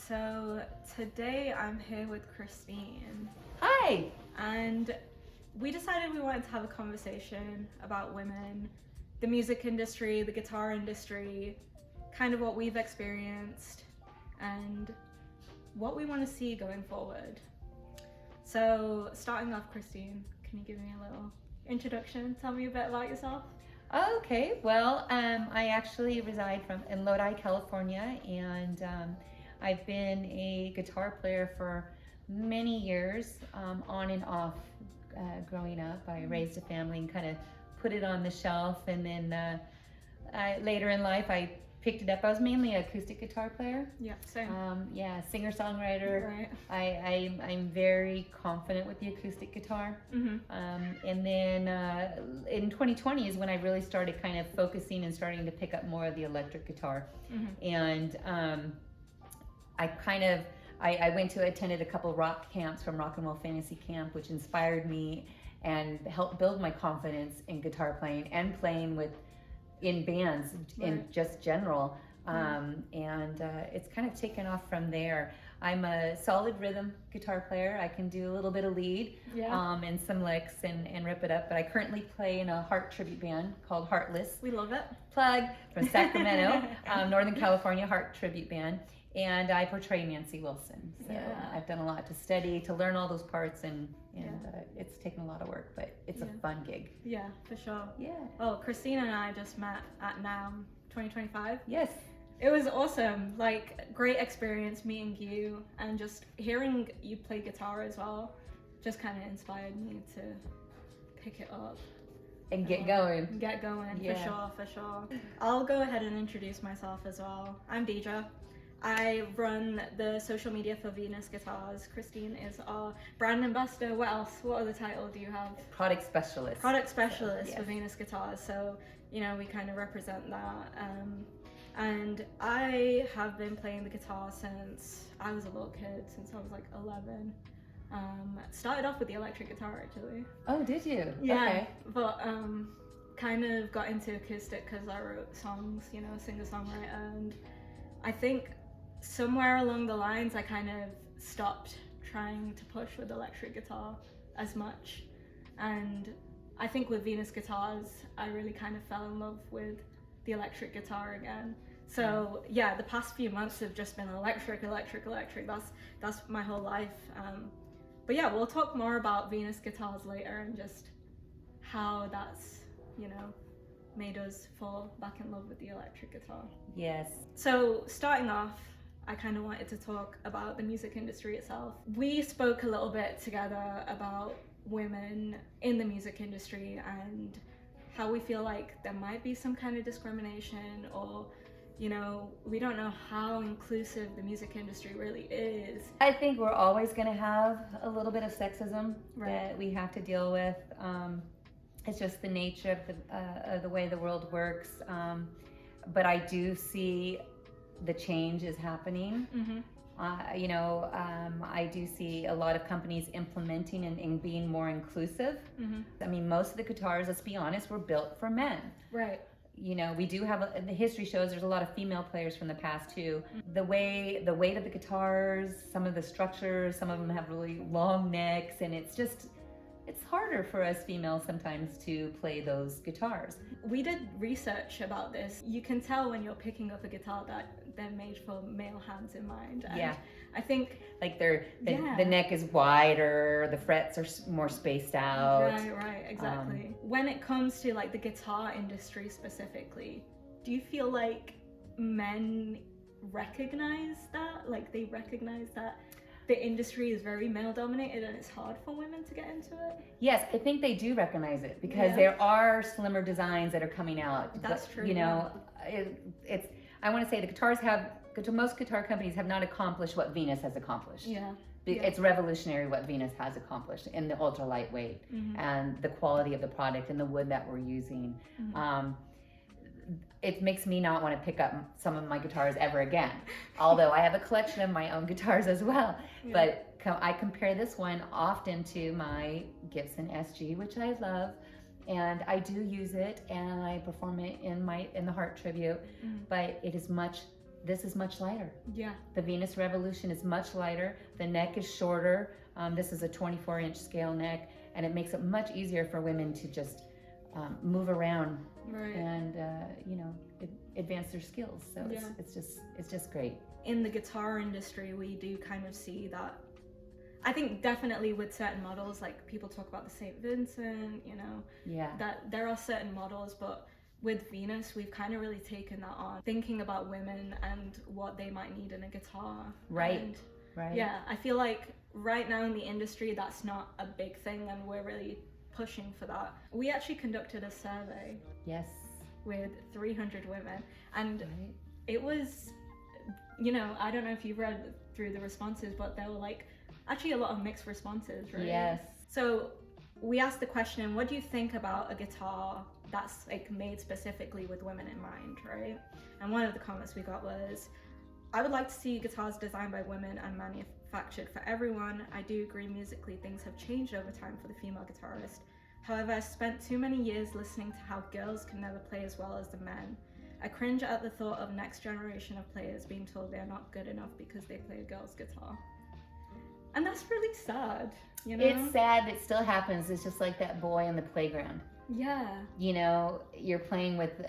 So today I'm here with Christine. Hi! And we decided we wanted to have a conversation about women, the music industry, the guitar industry, kind of what we've experienced, and what we want to see going forward. So starting off, Christine, can you give me a little introduction? Tell me a bit about yourself. Okay, well, I actually reside in Lodi, California, and I've been a guitar player for many years, on and off growing up. I raised a family and kind of put it on the shelf, and then later in life I picked it up. I was mainly an acoustic guitar player. Yeah, same. Singer-songwriter. Right. I'm very confident with the acoustic guitar. Mm-hmm. And then in 2020 is when I really started kind of focusing and starting to pick up more of the electric guitar. Mm-hmm. And I went to attended a couple rock camps from Rock and Roll Fantasy Camp, which inspired me and helped build my confidence in guitar playing and playing in bands in just general. It's kind of taken off from there. I'm a solid rhythm guitar player. I can do a little bit of lead, and some licks and rip it up. But I currently play in a Heart tribute band called Heartless. We love it. Plug from Sacramento, Northern California, Heart tribute band. And I portray Nancy Wilson. So I've done a lot to study, to learn all those parts, and it's taken a lot of work, but it's a fun gig. Yeah, for sure. Yeah. Well, Christina and I just met at NAMM 2025. Yes. It was awesome. Like, great experience meeting you, and just hearing you play guitar as well just kind of inspired me to pick it up. And get going. For sure. I'll go ahead and introduce myself as well. I'm Deeja. I run the social media for Venus Guitars. Christine is our brand ambassador. What else? What other title do you have? Product specialist. Product specialist for Venus Guitars. So, we kind of represent that. And I have been playing the guitar since I was a little kid, since I was like 11. Started off with the electric guitar actually. Oh, did you? Yeah. Okay. But kind of got into acoustic because I wrote songs, singer-songwriter, and I think somewhere along the lines I kind of stopped trying to push with electric guitar as much, and I think with Venus Guitars I really kind of fell in love with the electric guitar again. So the past few months have just been electric. That's my whole life. But we'll talk more about Venus Guitars later and just how that's made us fall back in love with the electric guitar. Yes. So starting off, I kind of wanted to talk about the music industry itself. We spoke a little bit together about women in the music industry and how we feel like there might be some kind of discrimination, or we don't know how inclusive the music industry really is. I think we're always going to have a little bit of sexism that we have to deal with. It's just the nature of the way the world works. But I do see the change is happening. Mm-hmm. I do see a lot of companies implementing and being more inclusive. Mm-hmm. I mean, most of the guitars, let's be honest, were built for men. Right. We do have, the history shows there's a lot of female players from the past too. The weight of the guitars, some of the structures, some of them have really long necks, and it's harder for us females sometimes to play those guitars. We did research about this. You can tell when you're picking up a guitar that they're made for male hands in mind. And I think like the neck is wider, the frets are more spaced out. Right, exactly. When it comes to like the guitar industry specifically, do you feel like men recognize that? Like they recognize that the industry is very male dominated and it's hard for women to get into it? Yes, I think they do recognize it because there are slimmer designs that are coming out. That's true. I want to say most guitar companies have not accomplished what Venus has accomplished. It's revolutionary what Venus has accomplished in the ultra lightweight and the quality of the product and the wood that we're using. It makes me not want to pick up some of my guitars ever again. Although I have a collection of my own guitars as well. But I compare this one often to my Gibson SG, which I love. And I do use it and I perform it in the Heart tribute, but it is much this is much lighter. Yeah. The Venus Revolution is much lighter. The neck is shorter. This is a 24-inch scale neck, and it makes it much easier for women to just move around and advance their skills. So it's just great. In the guitar industry, we do kind of see that. I think definitely with certain models, like people talk about the St. Vincent, that there are certain models, but with Venus, we've kind of really taken that on, thinking about women and what they might need in a guitar. Right. Yeah, I feel like right now in the industry, that's not a big thing, and we're really pushing for that. We actually conducted a survey. Yes. With 300 women, and it was, I don't know if you've read through the responses, but there were like actually a lot of mixed responses, right? Yes. So we asked the question, what do you think about a guitar that's like made specifically with women in mind, right? And one of the comments we got was, I would like to see guitars designed by women and manufactured for everyone. I do agree musically things have changed over time for the female guitarist. However, I spent too many years listening to how girls can never play as well as the men. I cringe at the thought of next generation of players being told they're not good enough because they play a girl's guitar. And that's really sad, It's sad. It still happens. It's just like that boy in the playground. Yeah. You're playing with,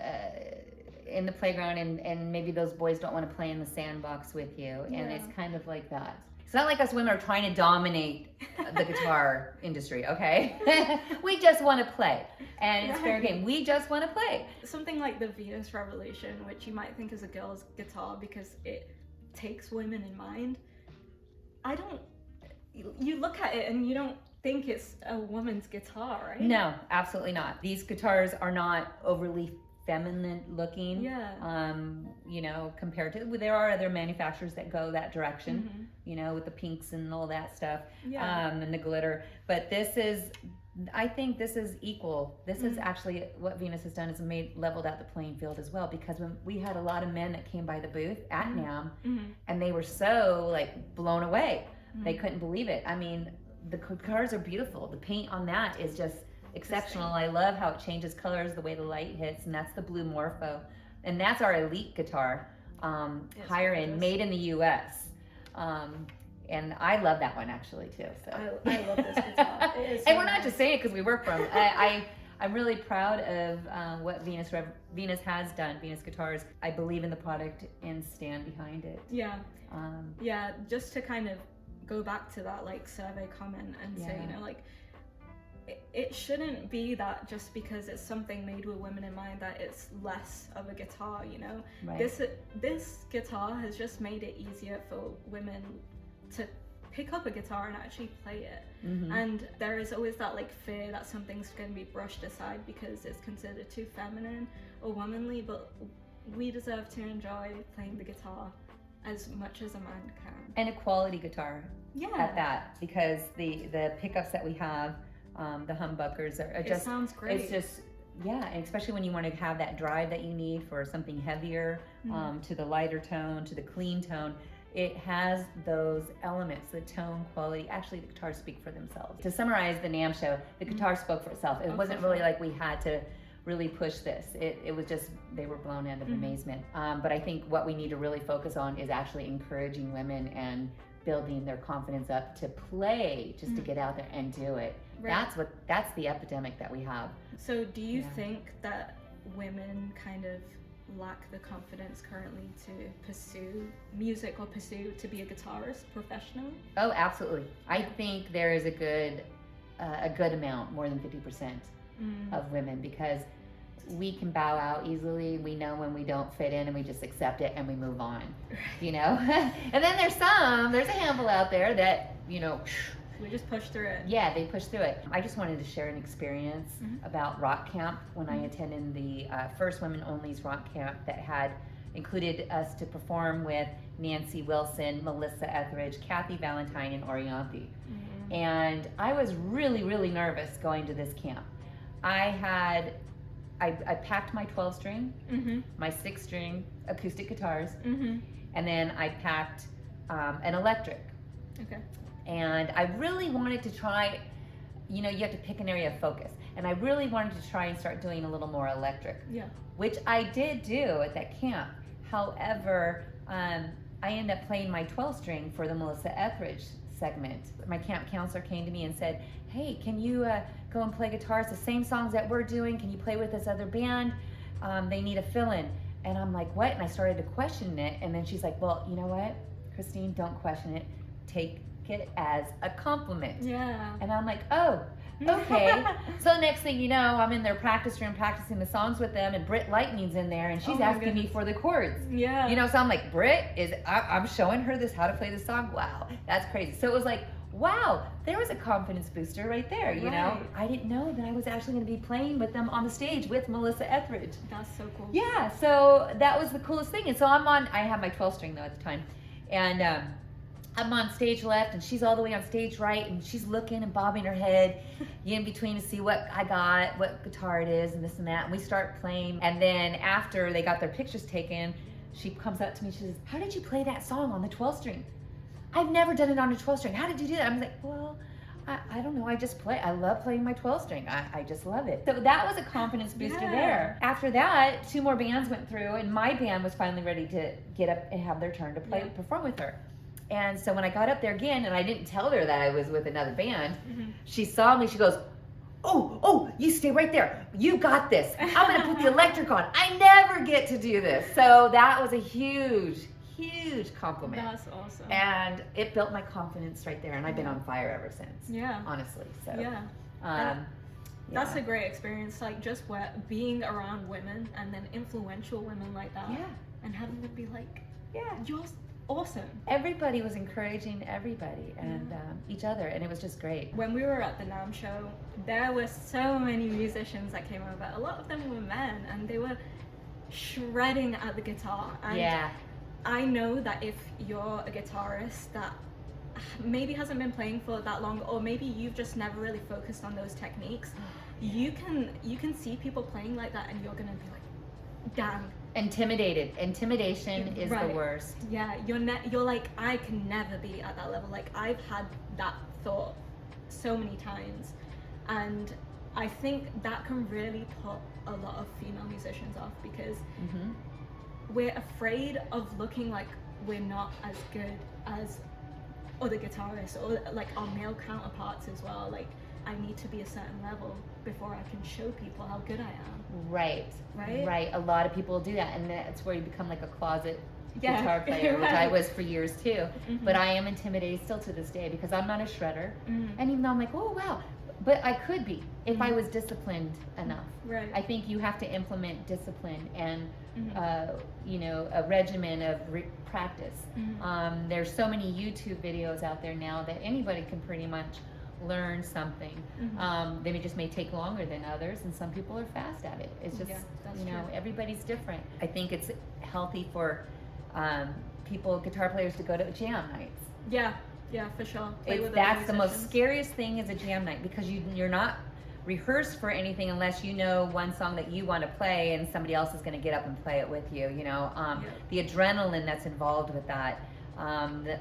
in the playground and maybe those boys don't want to play in the sandbox with you. And it's kind of like that. It's not like us women are trying to dominate the guitar industry, okay? We just want to play. And it's fair game. We just want to play. Something like the Venus Revolution, which you might think is a girl's guitar because it takes women in mind. You look at it and you don't think it's a woman's guitar, right? No, absolutely not. These guitars are not overly feminine looking. Yeah. Compared to, there are other manufacturers that go that direction, with the pinks and all that stuff, and the glitter. But I think this is equal. This is actually what Venus has done, is leveled out the playing field as well, because when we had a lot of men that came by the booth at NAMM, and they were so like blown away. They couldn't believe it. I mean, the guitars are beautiful. The paint on that is just exceptional. I love how it changes colors, the way the light hits, and that's the Blue Morpho. And that's our elite guitar, higher end, made in the US. And I love that one actually too. So I love this guitar. And we're not just saying it because we work for them. I'm really proud of what Venus has done, Venus Guitars. I believe in the product and stand behind it. Yeah. Just to kind of go back to that like survey comment and say, it shouldn't be that just because it's something made with women in mind that it's less of a guitar, Right. This guitar has just made it easier for women to pick up a guitar and actually play it. And there is always that like fear that something's going to be brushed aside because it's considered too feminine or womanly, but we deserve to enjoy playing the guitar as much as a man can. And a quality guitar at that, because the pickups that we have, the humbuckers are just, it sounds great. It's just, and especially when you want to have that drive that you need for something heavier, to the lighter tone, to the clean tone. It has those elements, the tone, quality. Actually, the guitars speak for themselves. To summarize the NAMM show, the guitar spoke for itself. It wasn't really like we had to really push this. It was just, they were blown out of amazement. But I think what we need to really focus on is actually encouraging women and building their confidence up to play, just to get out there and do it. Right. That's the epidemic that we have. So do you think that women kind of lack the confidence currently to pursue music or to be a guitarist professionally? Oh, absolutely. I think there is a good amount, more than 50% of women, because we can bow out easily. We know when we don't fit in and we just accept it and we move on, And then there's a handful out there that, we just push through it. Yeah, they push through it. I just wanted to share an experience about rock camp when I attended the first women only's rock camp that had included us to perform with Nancy Wilson, Melissa Etheridge, Kathy Valentine, and Orianthi. And I was really, really nervous going to this camp. I packed my 12-string, my 6-string acoustic guitars, and then I packed an electric. Okay. And I really wanted to try, you have to pick an area of focus. And I really wanted to try and start doing a little more electric. Yeah. Which I did do at that camp. However, I ended up playing my 12 string for the Melissa Etheridge segment. My camp counselor came to me and said, hey, can you go and play guitar? It's the same songs that we're doing. Can you play with this other band? They need a fill-in. And I'm like, what? And I started to question it. And then she's like, well, you know what, Christine, don't question it. Take it as a compliment. Yeah. And I'm like, oh, okay. So the next thing you know, I'm in their practice room practicing the songs with them, and Britt Lightning's in there, and she's asking me for the chords. Yeah. You know, so I'm like, I'm showing her how to play the song. Wow, that's crazy. So it was like, wow, there was a confidence booster right there, you know? I didn't know that I was actually going to be playing with them on the stage with Melissa Etheridge. That's so cool. Yeah, so that was the coolest thing. And so I had my 12 string though at the time, and I'm on stage left, and she's all the way on stage right, and she's looking and bobbing her head in between to see what I got, what guitar it is, and this and that. And we start playing, and then after they got their pictures taken, she comes up to me, she says, how did you play that song on the 12 string? I've never done it on a 12 string. How did you do that? I'm like, well, I don't know. I love playing my 12 string. I just love it. So that was a confidence booster there. After that, 2 more bands went through, and my band was finally ready to get up and have their turn to perform with her. And so when I got up there again, and I didn't tell her that I was with another band, she saw me, she goes, oh, you stay right there. You got this. I'm going to put the electric on. I never get to do this. So that was a huge compliment. That's awesome. And it built my confidence right there, and I've been on fire ever since. Yeah. Honestly. So that's a great experience, like just being around women and then influential women like that. Yeah. And having them be like, you're awesome. Everybody was encouraging everybody and each other, and it was just great. When we were at the NAMM show, there were so many musicians that came over. A lot of them were men, and they were shredding at the guitar. And I know that if you're a guitarist that maybe hasn't been playing for that long, or maybe you've just never really focused on those techniques, you can see people playing like that, and you're gonna be like, damn. Intimidation is the worst. Yeah, you're like, I can never be at that level. Like, I've had that thought so many times, and I think that can really put a lot of female musicians off, because we're afraid of looking like we're not as good as other guitarists, or like our male counterparts as well. Like, I need to be a certain level before I can show people how good I am. Right. A lot of people do that, and that's where you become like a closet guitar player, which I was for years too. But I am intimidated still to this day, because I'm not a shredder, and even though I'm like, oh wow, but I could be if I was disciplined enough. Right. I think you have to implement discipline and a regimen of practice. There's so many YouTube videos out there now that anybody can pretty much learn something. They just may take longer than others, and some people are fast at it. It's just, everybody's different. I think it's healthy for guitar players to go to jam nights. Yeah, for sure. That's the most scariest thing, is a jam night, because you're not rehearsed for anything unless you know one song that you want to play, and somebody else is going to get up and play it with you. The adrenaline that's involved with that.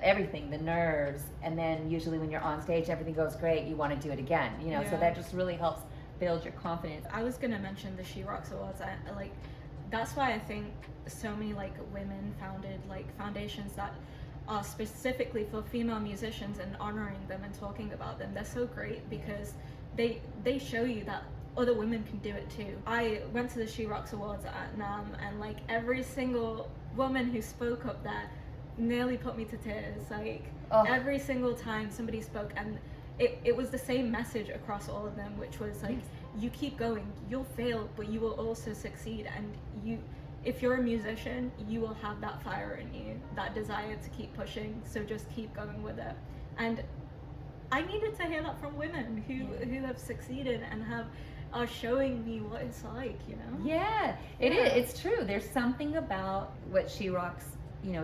Everything, the nerves, and then usually when you're on stage, everything goes great, you want to do it again, so that just really helps build your confidence. I was gonna mention the She Rocks Awards. That's why I think so many women founded foundations that are specifically for female musicians, and honoring them and talking about them. They're so great, because they show you that other women can do it too. I went to the She Rocks Awards at NAMM, and every single woman who spoke up there nearly put me to tears. Every single time somebody spoke, and it was the same message across all of them, which was you keep going, you'll fail, but you will also succeed, and if you're a musician, you will have that fire in you, that desire to keep pushing, so just keep going with it. And I needed to hear that from women who have succeeded and are showing me what it's like, It is. It's true. There's something about what She Rocks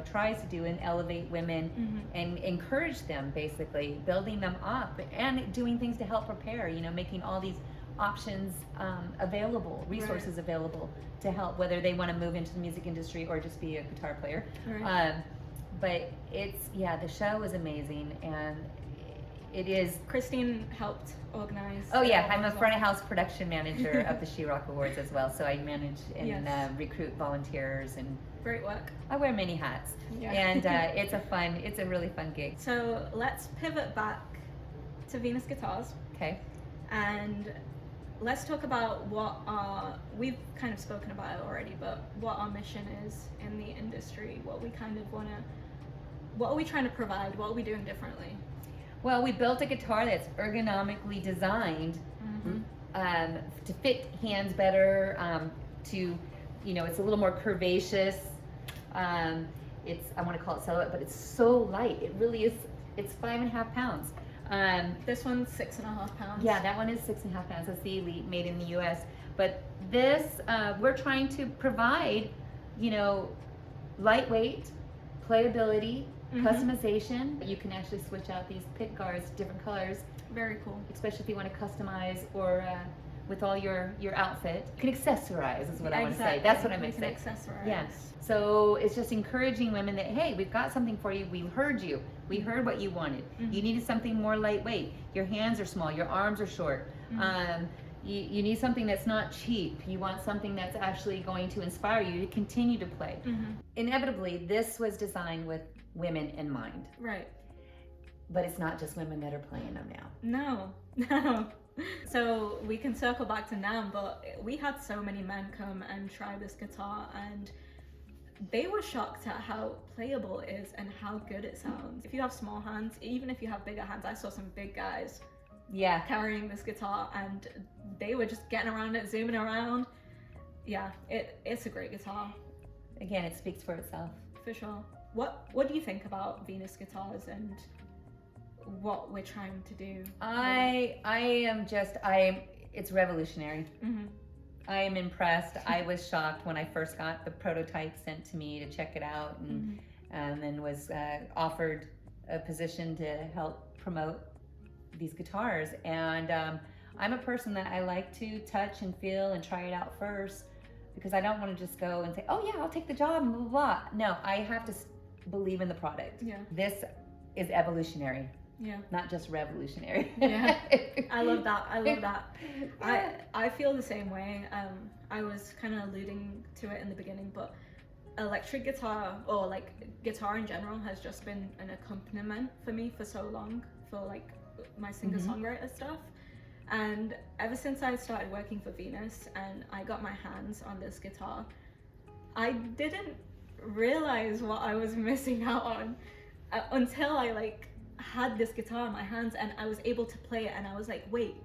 tries to do, and elevate women and encourage them, basically building them up and doing things to help prepare, making all these options available, resources available to help, whether they want to move into the music industry or just be a guitar player. But the show was amazing, and it is. Christine helped organize. Oh yeah, I'm a as well. front of house production manager of the She Rock Awards as well. So I manage and Yes. recruit volunteers, and Great work. I wear many hats. Yeah. And it's a really fun gig. So let's pivot back to Venus Guitars, Okay. and let's talk about we've kind of spoken about it already, but what our mission is in the industry, what we kind of what are we trying to provide, what are we doing differently? Well, we built a guitar that's ergonomically designed to fit hands better. It's a little more curvaceous. I want to call it silhouette, but it's so light. It really is. It's 5.5 pounds. This one's 6.5 pounds. Yeah, that one is 6.5 pounds. That's the Elite, made in the U.S. But this, we're trying to provide, lightweight, playability, customization. You can actually switch out these pick guards, different colors. Very cool. Especially if you want to customize or with all your outfit. You can accessorize is what I want to say. That's what I meant to say. Accessorize. Yeah. So it's just encouraging women that, hey, we've got something for you. We heard you. We heard what you wanted. You needed something more lightweight. Your hands are small. Your arms are short. You need something that's not cheap. You want something that's actually going to inspire you to continue to play. Inevitably, this was designed with women in mind. Right. But it's not just women that are playing them now. No. So we can circle back to NAMM, but we had so many men come and try this guitar, and they were shocked at how playable it is and how good it sounds. If you have small hands, even if you have bigger hands, I saw some big guys carrying this guitar, and they were just getting around it, zooming around. Yeah, it's a great guitar. Again, it speaks for itself. For sure. What do you think about Venus Guitars and what we're trying to do? It's revolutionary. I am impressed. I was shocked when I first got the prototype sent to me to check it out, and then was offered a position to help promote these guitars. And I'm a person that I like to touch and feel and try it out first, because I don't want to just go and say, oh yeah, I'll take the job and blah, blah, blah. No, I have to believe in the product. Yeah. This is evolutionary. Yeah. Not just revolutionary. Yeah. I love that. I feel the same way. I was kind of alluding to it in the beginning, but electric guitar, or like guitar in general, has just been an accompaniment for me for so long, for like my singer-songwriter stuff. And ever since I started working for Venus and I got my hands on this guitar, I didn't realize what I was missing out on until I had this guitar in my hands and I was able to play it, and I was like, wait,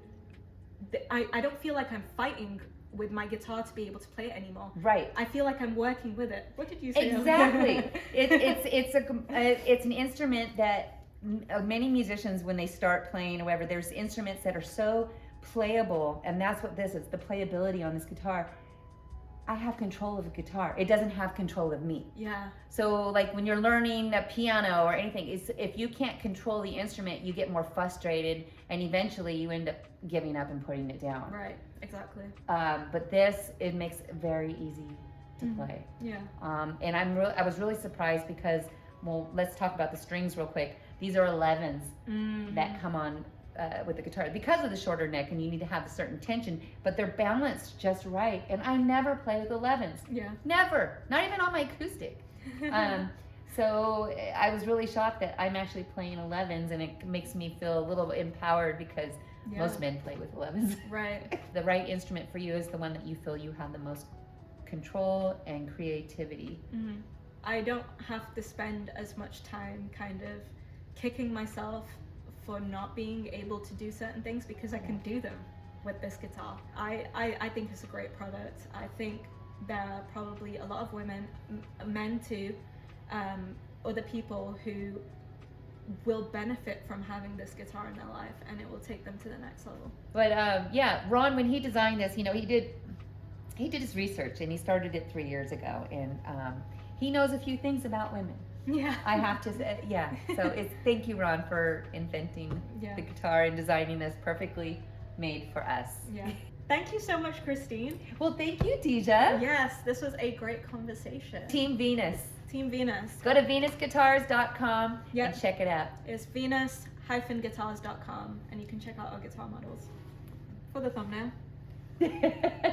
I don't feel like I'm fighting with my guitar to be able to play it anymore. Right. I feel like I'm working with it. What did you say? Exactly. It's an instrument that many musicians, when they start playing or whatever, there's instruments that are so playable, and that's what this is, the playability on this guitar. I have control of the guitar. It doesn't have control of me. Yeah. So like when you're learning a piano or anything, if you can't control the instrument, you get more frustrated, and eventually you end up giving up and putting it down. Right, exactly. But this, it makes it very easy to play. Yeah. And I was really surprised because, well, let's talk about the strings real quick. These are 11s that come on with the guitar because of the shorter neck, and you need to have a certain tension, but they're balanced just right. And I never play with 11s. Yeah. Never. Not even on my acoustic. So I was really shocked that I'm actually playing 11s, and it makes me feel a little empowered because most men play with 11s. Right. The right instrument for you is the one that you feel you have the most control and creativity. I don't have to spend as much time kind of kicking myself for not being able to do certain things, because I can do them with this guitar. I think it's a great product. I think there are probably a lot of women, men too, other people who will benefit from having this guitar in their life, and it will take them to the next level. But Ron, when he designed this, he did his research, and he started it 3 years ago, and he knows a few things about women. Yeah. I have to say, so thank you, Ron, for inventing the guitar and designing this perfectly made for us. Yeah. Thank you so much, Christine. Well, thank you, deeja. Yes, this was a great conversation. Team Venus. Team Venus. Go to venusguitars.com and check it out. It's Venus deeja-guitars.com, and you can check out our guitar models. For the thumbnail.